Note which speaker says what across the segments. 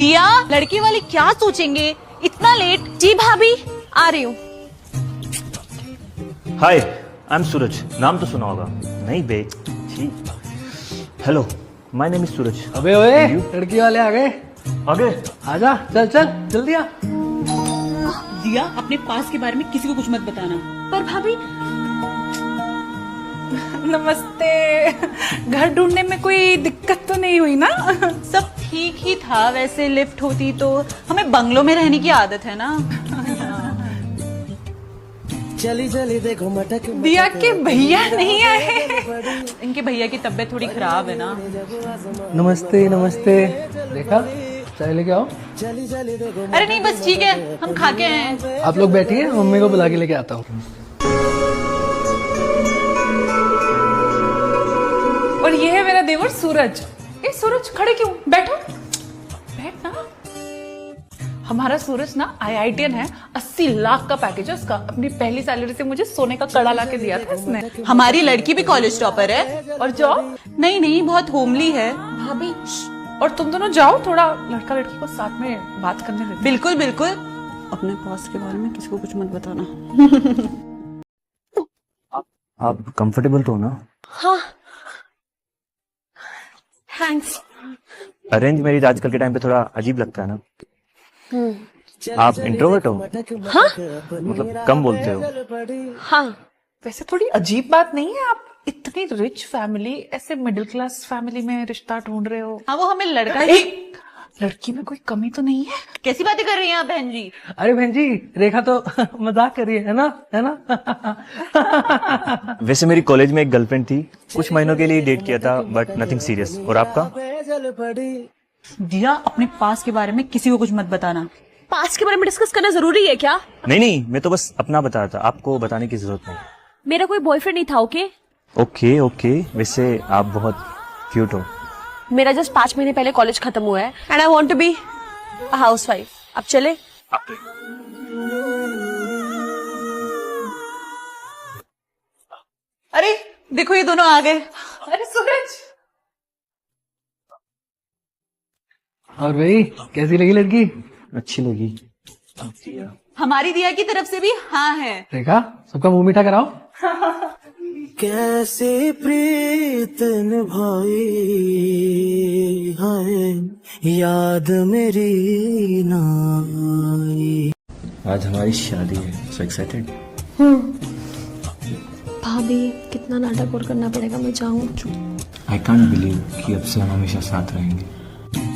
Speaker 1: दिया, लड़की वाले क्या सोचेंगे इतना लेट। जी भाभी आ रही हूँ।
Speaker 2: हाय, आई एम सूरज। नाम तो सुना होगा। नहीं बे, हेलो, माय नेम इज सूरज।
Speaker 3: अबे ओए, लड़की वाले आ गए।
Speaker 2: आगे
Speaker 3: आजा, चल चल जल्दी आ।
Speaker 1: दिया, अपने पास के बारे में किसी को कुछ मत बताना। पर भाभी
Speaker 4: नमस्ते। घर ढूंढने में कोई दिक्कत तो नहीं हुई ना?
Speaker 1: सब ठीक ही था वैसे। लिफ्ट होती तो। हमें बंगलों में रहने की आदत है ना।
Speaker 5: चली चली देखो मटक
Speaker 4: दिया के भैया नहीं आए।
Speaker 1: इनके भैया की तबीयत थोड़ी खराब है ना।
Speaker 3: नमस्ते नमस्ते। देखा, चाय लेके आओ।
Speaker 5: चली चली देखो
Speaker 1: अरे नहीं, बस ठीक है, हम खा के हैं।
Speaker 3: आप लोग बैठिए, मम्मी को बुला के लेके आता हूँ।
Speaker 4: और ये है मेरा देवर सूरज। ए सूरज, खड़े क्यों? बैठो, बैठ ना। हमारा सूरज ना IITian है। 80 लाख का पैकेज है उसका। अपनी पहली सैलरी से मुझे सोने का कड़ा ला के दिया था इसने।
Speaker 1: हमारी लड़की भी कॉलेज टॉपर है।
Speaker 4: और जॉब?
Speaker 1: नहीं नहीं, बहुत होमली है।
Speaker 4: भाभी, और तुम दोनों जाओ, थोड़ा लड़का लड़की को साथ में बात करने देते।
Speaker 1: बिल्कुल बिल्कुल। अपने पास के बारे में किसी को कुछ मत बताना।
Speaker 2: आप कंफर्टेबल तो हो ना?
Speaker 6: हाँ, थैंक्स।
Speaker 2: अरेंज मैरिज आजकल के टाइम पे थोड़ा अजीब लगता है ना। आप इंट्रोवर्ट हो?
Speaker 6: हाँ?
Speaker 2: मतलब कम बोलते हो?
Speaker 6: हाँ,
Speaker 4: वैसे थोड़ी अजीब बात नहीं है? आप इतनी रिच फैमिली, ऐसे मिडिल क्लास फैमिली में रिश्ता ढूंढ रहे हो।
Speaker 1: हाँ, वो हमें लड़का
Speaker 4: एक लड़की में कोई कमी तो नहीं है?
Speaker 1: कैसी बातें कर रही हैं आप बहन जी?
Speaker 3: अरे बहन जी, रेखा तो मजाक कर रही है ना, है ना?
Speaker 2: वैसे मेरी कॉलेज में एक गर्लफ्रेंड थी, कुछ महीनों के लिए डेट किया था, बट नथिंग सीरियस। और आपका?
Speaker 5: जल पड़ी
Speaker 1: दिया, अपने पास के बारे में किसी को कुछ मत बताना।
Speaker 6: पास्ट के बारे में डिस्कस करना जरूरी है क्या?
Speaker 2: नहीं नहीं, मैं तो बस अपना बता रहा था, आपको बताने की जरूरत नहीं।
Speaker 6: मेरा कोई बॉयफ्रेंड नहीं था, ओके?
Speaker 2: ओके ओके, वैसे आप बहुत क्यूट हो।
Speaker 6: मेरा जस्ट 5 महीने पहले कॉलेज खत्म हुआ है and I want to be a housewife. अब चले?
Speaker 1: अरे देखो, ये दोनों आ गए।
Speaker 4: अरे सूरज,
Speaker 3: और भाई, कैसी लगी लड़की?
Speaker 2: अच्छी लगी।
Speaker 1: हमारी दिया की तरफ से भी हाँ है।
Speaker 3: रेखा, सबका मुंह मीठा कराओ।
Speaker 5: कैसे प्रीत निभाई है याद मेरी ना आई।
Speaker 2: आज हमारी शादी है, सो एक्साइटेड।
Speaker 6: भाभी, कितना नाटक और करना पड़ेगा? मैं जाऊँ?
Speaker 2: आई कांट बिलीव कि अब से हम हमेशा साथ रहेंगे।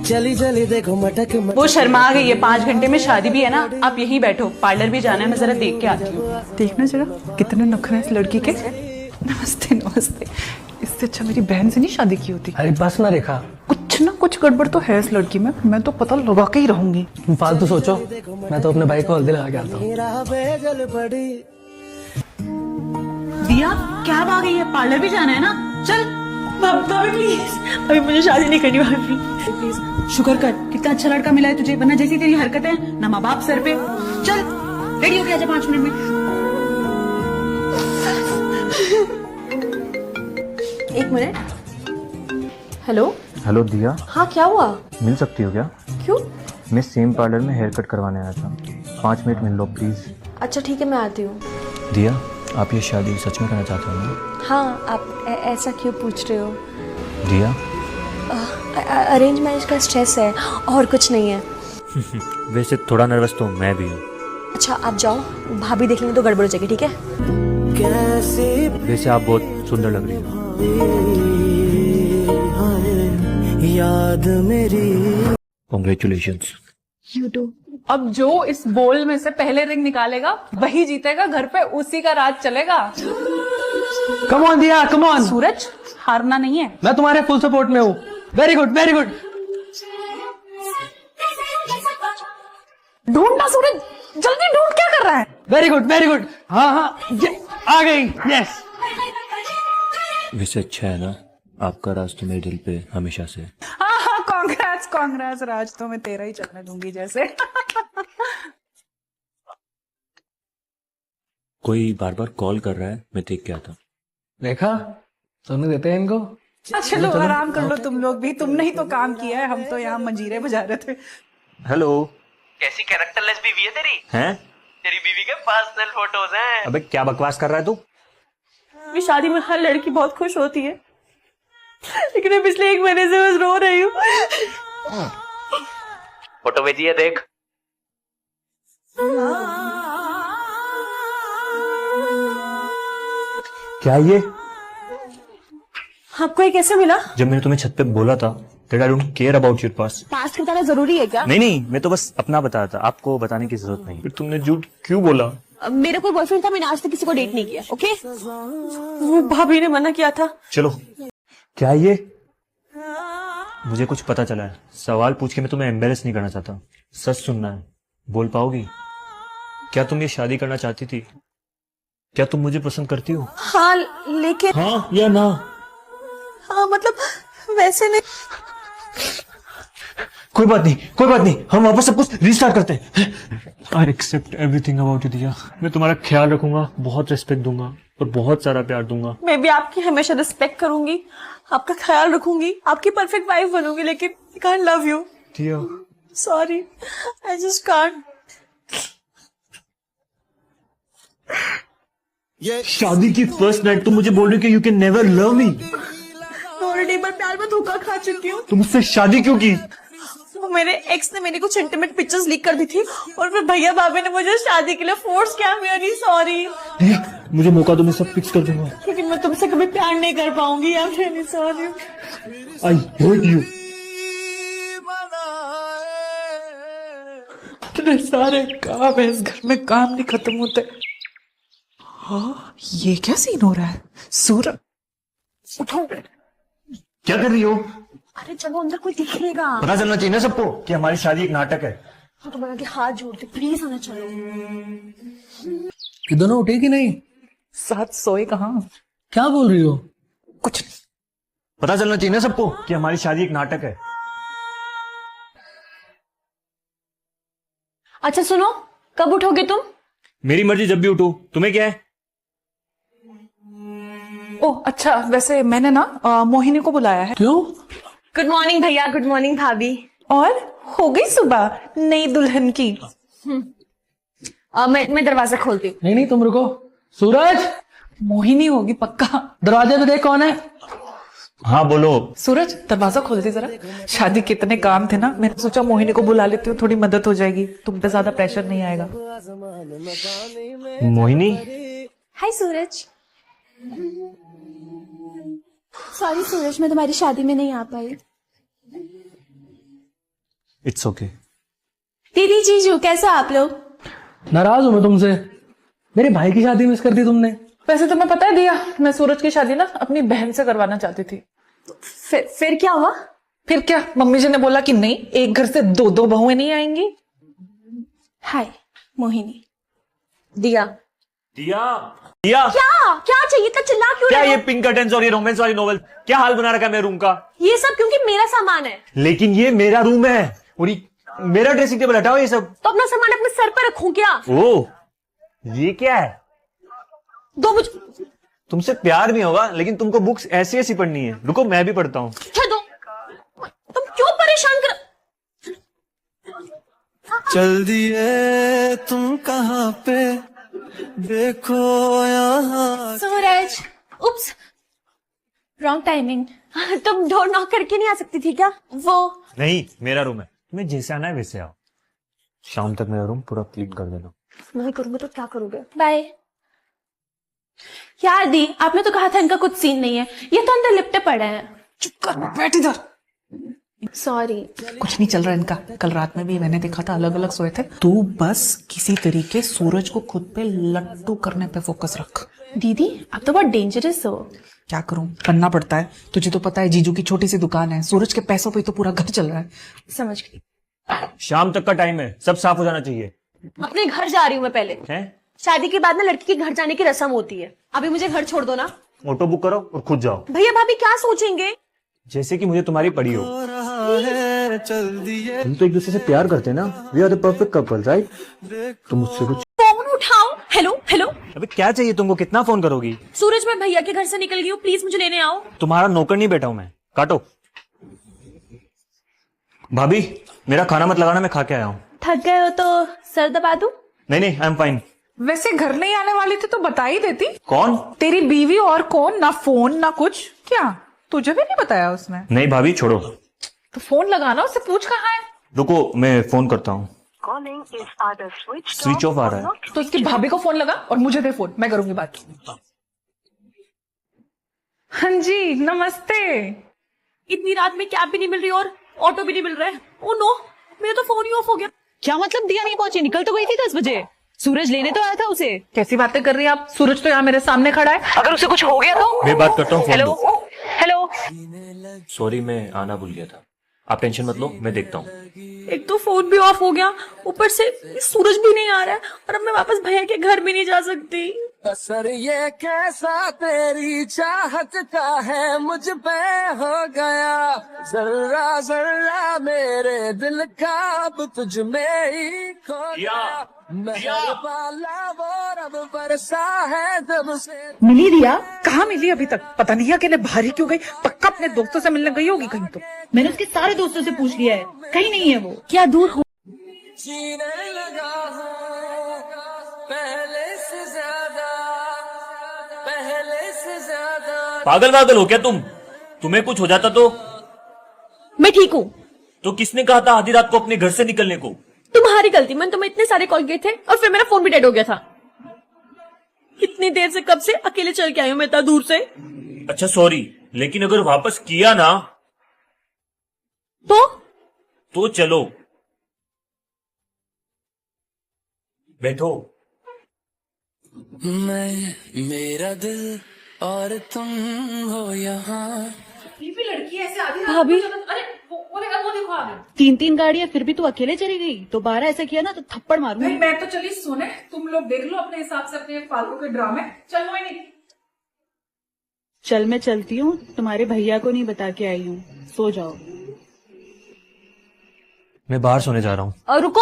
Speaker 5: चली चली देखो मटक
Speaker 1: वो शर्मा गई है। 5 घंटे में शादी भी है ना। आप यहीं बैठो, पार्लर भी जाना है, मैं जरा देख के आती हूँ।
Speaker 4: देखना जरा कितने नखरे हैं इस लड़की के। नमस्ते नमस्ते। इससे अच्छा मेरी बहन से नहीं शादी की होती।
Speaker 3: अरे बस ना रेखा,
Speaker 4: कुछ ना कुछ गड़बड़ तो है इस लड़की में। मैं तो पता लगा के ही रहूंगी।
Speaker 3: तुम फालतू सोचो, मैं तो अपने भाई को हल्दी लगा के आता हूँ।
Speaker 5: राह पे जल पड़ी।
Speaker 1: दिया, क्या आ गई है? पार्लर भी जाना है ना। चल भाभी प्लीज, अभी मुझे शादी नहीं करनी। भाभी प्लीज, शुक्र कर कितना अच्छा लड़का मिला है तुझे, वरना जैसी तेरी हरकतें ना माँ बाप सर पे। चल रेडी हो गया, आजा 5 मिनट में।
Speaker 6: एक मिनट। हेलो।
Speaker 2: हेलो दिया,
Speaker 6: हाँ, क्या हुआ?
Speaker 2: मिल सकती हो क्या?
Speaker 6: क्यों?
Speaker 2: मैं सेम पार्लर में हेयर कट करवाने आया था। 5 मिनट मिल लो प्लीज।
Speaker 6: अच्छा ठीक है, मैं आती हूँ।
Speaker 2: दिया, आप ये शादी सच में करना चाहते हो ना?
Speaker 6: हाँ, आप ऐसा क्यों पूछ रहे हो?
Speaker 2: दिया,
Speaker 6: अरेंज मैरिज का स्ट्रेस है और कुछ नहीं है।
Speaker 2: वैसे थोड़ा नर्वस तो मैं भी हूँ।
Speaker 6: अच्छा आप जाओ, भाभी देख लेंगे तो गड़बड़ हो जाएगी, ठीक है?
Speaker 5: कैसे
Speaker 2: वैसे आप बहुत सुंदर लग रही हो।
Speaker 5: याद मेरी।
Speaker 2: कॉन्ग्रेचुलेशंस।
Speaker 6: You too.
Speaker 4: अब जो इस बोल में से पहले रिंग निकालेगा वही जीतेगा। घर पे उसी का राज चलेगा।
Speaker 3: कम ऑन दिया, कम ऑन।
Speaker 4: सूरज, हारना नहीं है।
Speaker 3: मैं तुम्हारे फुल सपोर्ट में हूँ। Very good very good.
Speaker 4: ढूंढना सूरज, जल्दी ढूंढ। क्या कर रहा है?
Speaker 3: Very good very good. हाँ हाँ, आ गई। यस।
Speaker 2: वैसे अच्छा है ना, आपका राज तो मेरे दिल पे हमेशा से।
Speaker 4: हाँ हाँ, कांग्रेस कांग्रेस। राज तो मैं तेरा ही चलने दूंगी जैसे।
Speaker 2: कोई बार बार कॉल कर रहा है, मैं देख के आता हूँ।
Speaker 3: रेखा, सोने देते हैं इनको।
Speaker 4: चलो आराम कर लो तुम लोग भी। तुमने ही तो काम किया है, हम तो यहाँ मंजीरे बजा रहे थे।
Speaker 2: हेलो।
Speaker 7: कैसी कैरेक्टरलेस बीवी है तेरी?
Speaker 2: हैं?
Speaker 7: तेरी बीवी के पर्सनल फोटोज हैं।
Speaker 2: अबे क्या बकवास कर रहा है तू?
Speaker 6: मेरी शादी में हर लड़की बहुत खुश होती है, लेकिन मैं पिछले 1 महीने से बस रो रही हूँ।
Speaker 7: फोटो भेजी है देख।
Speaker 2: क्या ये?
Speaker 6: आपको ये कैसे मिला?
Speaker 2: जब मैंने तुम्हें छत पे बोला था that I don't care about your past।
Speaker 6: Past बताना जरूरी है क्या?
Speaker 2: नहीं, मैं तो बस अपना बताया था, आपको बताने की जरूरत नहीं। फिर तुमने झूठ क्यों बोला?
Speaker 6: मेरा कोई बॉयफ्रेंड था, मैंने आज तक किसी को डेट नहीं किया। ओके, वो भाभी ने मना किया था।
Speaker 2: चलो। क्या ये? मुझे कुछ पता चला है। सवाल पूछ के मैं तुम्हें एम्बेरस नहीं करना चाहता, सच सुनना है। बोल पाओगी? क्या तुम ये शादी करना चाहती थी? क्या तुम मुझे पसंद करती हो?
Speaker 6: हाँ, लेकिन
Speaker 2: हाँ या ना?
Speaker 6: हाँ मतलब वैसे नहीं।
Speaker 2: कोई बात नहीं, हम वापस सब कुछ रिस्टार्ट करते हैं। I accept everything about you Diya. मैं तुम्हारा ख्याल रखूंगा, बहुत रिस्पेक्ट दूंगा और बहुत सारा प्यार दूंगा।
Speaker 6: मैं भी आपकी हमेशा रिस्पेक्ट करूंगी, आपका ख्याल रखूंगी, आपकी परफेक्ट वाइफ बनूंगी, लेकिन आई कांट लव यू।
Speaker 2: दिया,
Speaker 6: सॉरी, आई जस्ट कांट।
Speaker 2: शादी की फर्स्ट नाइट तुम मुझे बोल रही हो कि you can never love me.
Speaker 6: Already मैं प्यार में धोखा खा चुकी हूँ।
Speaker 2: तुम मुझसे शादी क्यों की?
Speaker 6: वो मेरे एक्स ने मेरी कुछ इंटीमेट पिक्चर्स लीक कर दी थी, और फिर भैया भाभी ने मुझे शादी के लिए फोर्स किया। Very sorry.
Speaker 2: मुझे मौका दो, मैं सब फिक्स कर दूंगा।
Speaker 6: लेकिन मैं तुमसे कभी प्यार नहीं कर पाऊंगी। I am really sorry.
Speaker 2: I hate you.
Speaker 4: इतने सारे काम है इस घर में, काम नहीं खत्म होते। हाँ, ये क्या सीन हो रहा है? सूरज, उठो।
Speaker 2: क्या कर रही हो?
Speaker 6: अरे चलो अंदर, कोई दिख लेगा।
Speaker 2: पता चलना चाहिए ना सबको कि हमारी शादी एक नाटक है।
Speaker 6: हाँ, तुम्हारे आगे हाथ जोड़ते, प्लीज आना। चलो।
Speaker 3: ये दोनों उठे कि नहीं?
Speaker 4: साथ सोए कहाँ?
Speaker 3: क्या बोल रही हो?
Speaker 4: कुछ नहीं।
Speaker 2: पता चलना चाहिए ना सबको कि हमारी शादी एक नाटक है।
Speaker 6: अच्छा सुनो, कब उठोगे तुम?
Speaker 2: मेरी मर्जी, जब भी उठो। तुम्हें क्या है?
Speaker 4: ओह अच्छा, वैसे मैंने ना मोहिनी को बुलाया है।
Speaker 3: क्यों?
Speaker 6: गुड मॉर्निंग भैया, गुड मॉर्निंग भाभी।
Speaker 4: और हो गई सुबह नई दुल्हन की।
Speaker 6: मैं दरवाजा खोलती हूँ।
Speaker 3: नहीं तुम रुको। सूरज,
Speaker 4: मोहिनी होगी पक्का।
Speaker 3: दरवाजे पे देख कौन है।
Speaker 2: हाँ बोलो।
Speaker 4: सूरज, दरवाजा खोल दे जरा। शादी के इतने काम थे ना, मैंने सोचा मोहिनी को बुला लेती हूँ, थोड़ी मदद हो जाएगी, तुम पे ज्यादा प्रेशर नहीं आएगा।
Speaker 2: मोहिनी,
Speaker 8: हाय सूरज। सॉरी सूरज, मैं तुम्हारी शादी में नहीं आ पाई।
Speaker 2: It's okay.
Speaker 8: दीदी जीजू, कैसे आप लोग?
Speaker 3: नाराज हूं मैं तुमसे। मेरे भाई की शादी मिस कर दी तुमने।
Speaker 4: वैसे तुम्हें पता है दिया, मैं सूरज की शादी ना अपनी बहन से करवाना चाहती थी।
Speaker 6: फिर क्या हुआ?
Speaker 4: फिर क्या, मम्मी जी ने बोला कि नहीं, एक घर से 2 बहुएं नहीं आएंगी।
Speaker 8: हाय मोहिनी।
Speaker 6: दिया।
Speaker 2: दिया, दिया।
Speaker 6: क्या चाहिए? इतना चिल्ला क्यों
Speaker 2: क्या
Speaker 6: रहे
Speaker 2: ये
Speaker 6: हो?
Speaker 2: पिंक कर्टन्स और ये रोमांस वाली नॉवेल, क्या हाल बना रखा है मेरे रूम का?
Speaker 6: ये सब क्योंकि मेरा सामान है।
Speaker 2: लेकिन ये मेरा रूम है और मेरा ड्रेसिंग टेबल, हटाओ ये सब।
Speaker 6: तो अपना सामान अपने सर पर रखूं क्या?
Speaker 2: ओ, ये क्या है?
Speaker 6: दो मुझे।
Speaker 2: तुमसे प्यार भी होगा, लेकिन तुमको बुक्स ऐसी ऐसी पढ़नी है। रुको मैं भी पढ़ता हूँ।
Speaker 6: दो। तुम क्यों परेशान कर?
Speaker 5: चल दिए तुम कहाँ पे, देखो यहाँ।
Speaker 8: सूरज, उप्स, रॉन्ग टाइमिंग।
Speaker 6: तुम डोर नॉक करके नहीं आ सकती थी क्या? वो
Speaker 2: नहीं, मेरा रूम है, तुम्हें जैसे आना है वैसे आओ। शाम तक मेरा रूम पूरा क्लीन कर देना।
Speaker 6: नहीं करूंगा तो क्या करोगे?
Speaker 8: बाय। यार दी, आपने तो कहा था इनका कुछ सीन नहीं है, ये तो अंदर लिपटे पड़े हैं।
Speaker 4: चुप कर, बैठ इधर।
Speaker 8: सॉरी।
Speaker 4: कुछ नहीं चल रहा इनका, कल रात में भी मैंने देखा था अलग अलग सोए थे। तू बस किसी तरीके सूरज को खुद पे लट्टू करने पे फोकस रख।
Speaker 8: दीदी आप तो बहुत डेंजरस हो।
Speaker 4: क्या करूं, करना पड़ता है। तुझे तो पता है जीजू की छोटी सी दुकान है, सूरज के पैसों पे तो पूरा घर चल रहा है।
Speaker 8: समझ गई।
Speaker 2: शाम तक का टाइम है, सब साफ हो जाना चाहिए।
Speaker 6: अपने घर जा रही हूँ मैं पहले।
Speaker 2: हैं?
Speaker 6: शादी के बाद ना लड़की के घर जाने की रस्म होती है। अभी मुझे घर छोड़ दो ना।
Speaker 2: ऑटो बुक करो और खुद जाओ।
Speaker 6: भैया भाभी क्या सोचेंगे?
Speaker 2: जैसे कि मुझे तुम्हारी पड़ी हो।
Speaker 5: है चल दिए
Speaker 2: हम तो एक दूसरे से प्यार करते हैं ना। We are the perfect couple, right? तुम मुझसे कुछ।
Speaker 6: फोन उठाओ। Hello hello.
Speaker 2: अबे क्या चाहिए तुमको? कितना फोन करोगी?
Speaker 6: सूरज, मैं भैया के घर से निकल गई हूँ, प्लीज मुझे लेने आओ।
Speaker 2: तुम्हारा नौकर नहीं बैठा हूं मैं, काटो। भाभी मेरा खाना मत लगाना, मैं खा के आया हूँ।
Speaker 8: थक गए हो तो सर दबा दूं?
Speaker 2: नहीं आई एम फाइन।
Speaker 4: वैसे घर नहीं आने वाली थी तो बता ही देती।
Speaker 2: कौन?
Speaker 4: तेरी बीवी और कौन, ना फोन ना कुछ। क्या तुझे भी नहीं बताया उसने?
Speaker 2: नहीं भाभी छोड़ो।
Speaker 4: तो फोन लगाना, उससे पूछ कहाँ है।
Speaker 2: रुको मैं फोन करता हूँ। स्विच ऑफ आ रहा है।
Speaker 4: तो उसकी भाभी को फोन लगा और मुझे दे फोन, मैं करूंगी बात। हाँ जी नमस्ते।
Speaker 6: इतनी रात में कैब भी नहीं मिल रही और ऑटो भी नहीं मिल रहा है। ओ नो, मेरा तो फोन ही ऑफ हो गया।
Speaker 1: क्या मतलब दिया नहीं पहुंची? निकल तो गई थी 10 बजे। सूरज लेने तो आया था उसे।
Speaker 4: कैसी बातें कर रही हैं आप? सूरज तो यहाँ मेरे सामने खड़ा है, अगर उसे कुछ हो गया तो?
Speaker 2: मैं बात करता हूँ, फोन
Speaker 4: हेलो
Speaker 2: दो।
Speaker 4: हेलो।
Speaker 2: सॉरी मैं आना भूल गया था, आप टेंशन मत लो, मैं देखता हूँ।
Speaker 6: एक तो फोन भी ऑफ हो गया, ऊपर से सूरज भी नहीं आ रहा है और अब मैं वापस भैया के घर भी नहीं जा सकती।
Speaker 5: असर ये कैसा तेरी चाहत का है मुझ पे हो गया, जर्रा जर्रा मेरे दिल का अब तुझ में ही खो गया। महर वाला वो रब बरसा है जब से।
Speaker 4: मिली दिया? कहाँ मिली अभी तक? पता नहीं अकेले बाहर ही क्यों गई। पक्का अपने दोस्तों से मिलने गई होगी कहीं तो।
Speaker 1: मैंने उसके सारे दोस्तों से पूछ लिया है, कहीं नहीं है वो।
Speaker 8: क्या दूर हो?
Speaker 5: जीने लगा हूँ पहले से ज्यादा, पहले से ज्यादा।
Speaker 2: पागल हो क्या तुम? तुम्हें कुछ हो जाता तो?
Speaker 6: मैं ठीक हूँ।
Speaker 2: तो किसने कहा था आधी रात को अपने घर से निकलने को?
Speaker 6: तुम्हारी गलती, मैंने तुम्हें इतने सारे कॉल किए थे और फिर मेरा फोन भी डेड हो गया था। इतनी देर से कब से अकेले चल के आई हूँ मैं इतना दूर से।
Speaker 2: अच्छा सॉरी, लेकिन अगर वापस किया ना तो चलो बैठो।
Speaker 5: मैं मेरा दिल और तुम हो यहाँ।
Speaker 4: लड़की ऐसे आधी
Speaker 6: भाभी।
Speaker 4: अरे वो देखो आगे।
Speaker 1: 3 गाड़ियां फिर भी तू अकेले चली गई। दोबारा ऐसा किया ना तो थप्पड़ मारूंगी।
Speaker 4: भाई मैं तो चली सोने, तुम लोग देख लो अपने हिसाब से अपने फालतू के ड्रामे। चल कोई नहीं।
Speaker 1: चल मैं चलती हूँ, तुम्हारे भैया को नहीं बता के आई हूँ, सो जाओ।
Speaker 2: मैं बाहर सोने जा रहा हूँ।
Speaker 6: और रुको,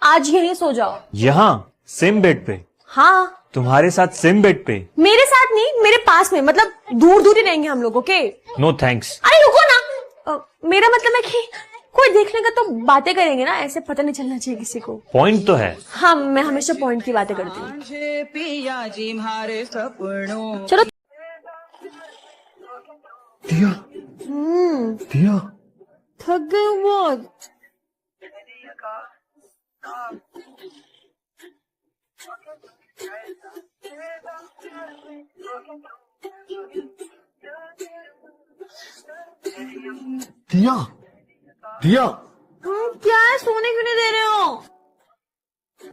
Speaker 6: आज यहीं सो जाओ।
Speaker 2: यहाँ सेम बेड पे?
Speaker 6: हाँ,
Speaker 2: तुम्हारे साथ सेम बेड पे?
Speaker 6: मेरे साथ नहीं, मेरे पास में, मतलब दूर दूर ही रहेंगे हम लोग। ओके?
Speaker 2: No thanks.
Speaker 6: अरे रुको ना, मेरा मतलब है कि कोई देख लेगा तो बातें करेंगे ना, ऐसे पता नहीं चलना चाहिए किसी को।
Speaker 2: पॉइंट तो है।
Speaker 6: हाँ, मैं हमेशा पॉइंट की बातें करती हूँ। चलो।
Speaker 2: दिया दिया
Speaker 6: थक गई हूँ बहुत।
Speaker 2: दिया दिया
Speaker 6: क्या है, सोने क्यों नहीं दे रहे हो?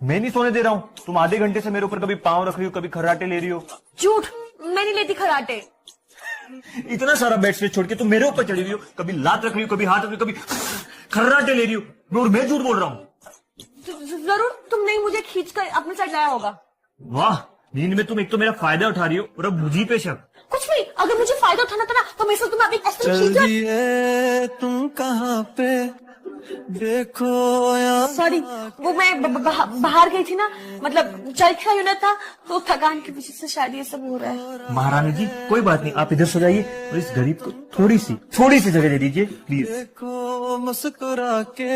Speaker 2: मैं नहीं सोने दे रहा हूँ। तुम आधे घंटे से मेरे ऊपर कभी पाँव रख रही हो, कभी खर्राटे ले रही हो।
Speaker 6: झूठ, मैं नहीं लेती खराटे।
Speaker 2: इतना सारा बेड स्पेस छोड़ के तुम मेरे ऊपर चढ़ी हुई हो, कभी लात रख रही हो, कभी हाथ रख रही हो, कभी खर्राटे ले रही हो। और मैं झूठ बोल रहा हूँ?
Speaker 6: जरूर तुमने ही मुझे खींच कर अपने साथ लाया होगा।
Speaker 2: वाह, नींद में तुम एक तो मेरा फायदा उठा रही हो और अब मुझी पे शक।
Speaker 6: कुछ भी, अगर मुझे फायदा उठाना था ना तो मैं तुम्हें अभी ऐसे
Speaker 5: चल
Speaker 6: खींच कर।
Speaker 5: दिए तुम कहाँ पे देखो यहाँ।
Speaker 6: सॉरी, वो मैं बाहर गई थी ना, मतलब चल का यूनिट था तो थकान की वजह से शायद ये सब हो रहा है।
Speaker 2: महारानी जी कोई बात नहीं, आप इधर सो जाइए और इस गरीब को थोड़ी सी जगह दे दीजिए प्लीज।
Speaker 5: देखो मुस्कुरा के